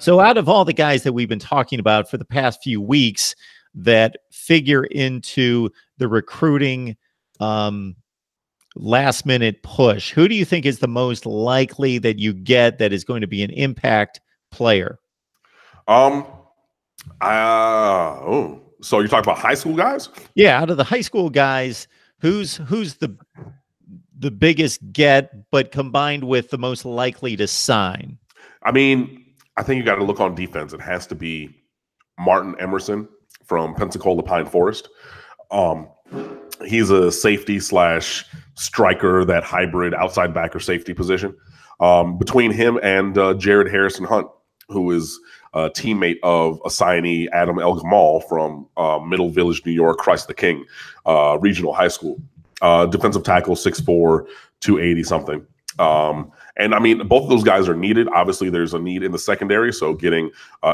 So out of all the guys that we've been talking about for the past few weeks that figure into the recruiting last minute push, who do you think is the most likely that you get that is going to be an impact player? So you're talking about high school guys? Yeah, out of the high school guys, who's the biggest get, but combined with the most likely to sign? I mean, I think you got to look on defense. It has to be Martin Emerson from Pensacola Pine Forest. He's a safety slash striker, that hybrid outside backer safety position. Between him and Jared Harrison Hunt, who is a teammate of assignee Adam El Gamal from Middle Village, New York, Christ the King Regional High School. Defensive tackle, 6'4", 280 something. And I mean, both of those guys are needed. Obviously, there's a need in the secondary, so getting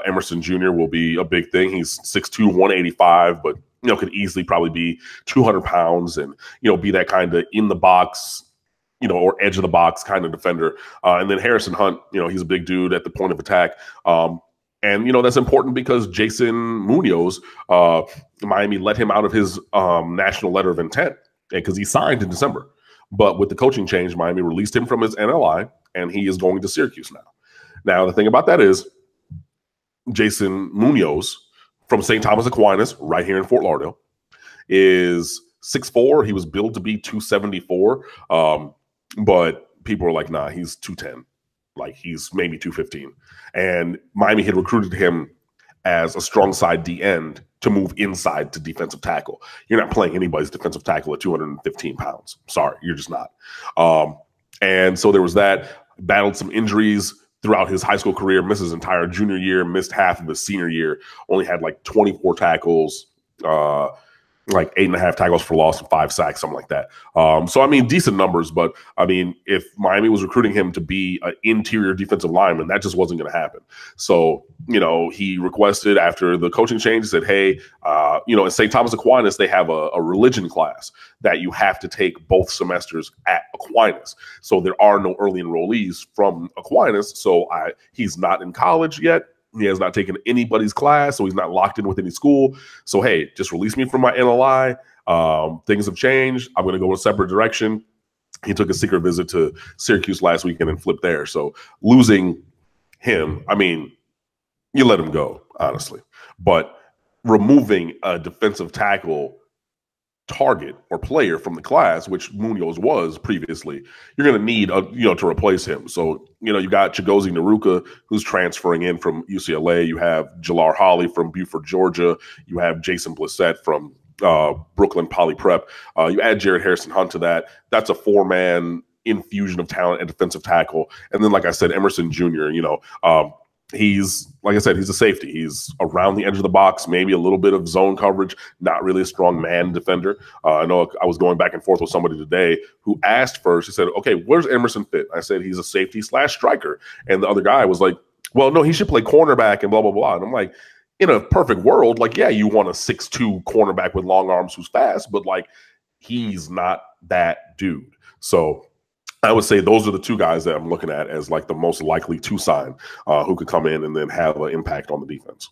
Emerson Jr. will be a big thing. He's 6'2", 185, but could easily probably be 200 pounds and be that kind of in the box, or edge of the box kind of defender. And then Harrison Hunt, he's a big dude at the point of attack. And that's important because Jason Munoz, Miami let him out of his national letter of intent because he signed in December. But with the coaching change, Miami released him from his NLI, and he is going to Syracuse now. Now, the thing about that is Jason Munoz from St. Thomas Aquinas, right here in Fort Lauderdale, is 6'4". He was billed to be 274, but people are like, nah, he's 210. Like, he's maybe 215. And Miami had recruited him as a strong side D end to move inside to defensive tackle. You're not playing anybody's defensive tackle at 215 pounds. Sorry, you're just not. And so there was that. Battled some injuries throughout his high school career, missed his entire junior year, missed half of his senior year, only had like 24 tackles, like 8.5 tackles for loss and 5 sacks, something like that. So, I mean, decent numbers, but I mean, if Miami was recruiting him to be an interior defensive lineman, that just wasn't going to happen. So, he requested after the coaching change, he said, hey, in St. Thomas Aquinas, they have a religion class that you have to take both semesters at Aquinas. So there are no early enrollees from Aquinas. So he's not in college yet. He has not taken anybody's class, so he's not locked in with any school. So, hey, just release me from my NLI. Things have changed. I'm going to go in a separate direction. He took a secret visit to Syracuse last weekend and flipped there. So losing him, I mean, you let him go, honestly. But removing a defensive tackle target or player from the class, which Munoz was previously, you're going to need to replace him. So you got Chigozie Naruka, who's transferring in from UCLA. You have Jalar Holly from Buford, Georgia. You have Jason Blissett from Brooklyn Poly Prep. You add Jared Harrison Hunt to that. That's a 4-man infusion of talent at defensive tackle. And then, like I said, Emerson Jr., he's, like I said, he's a safety. He's around the edge of the box, maybe a little bit of zone coverage, not really a strong man defender. I know I was going back and forth with somebody today who asked first, he said, okay, where's Emerson fit? I said, he's a safety slash striker. And the other guy was like, well, no, he should play cornerback and blah, blah, blah. And I'm like, in a perfect world, like, yeah, you want a 6'2" cornerback with long arms who's fast, but like, he's not that dude. So I would say those are the two guys that I'm looking at as like the most likely to sign, who could come in and then have an impact on the defense.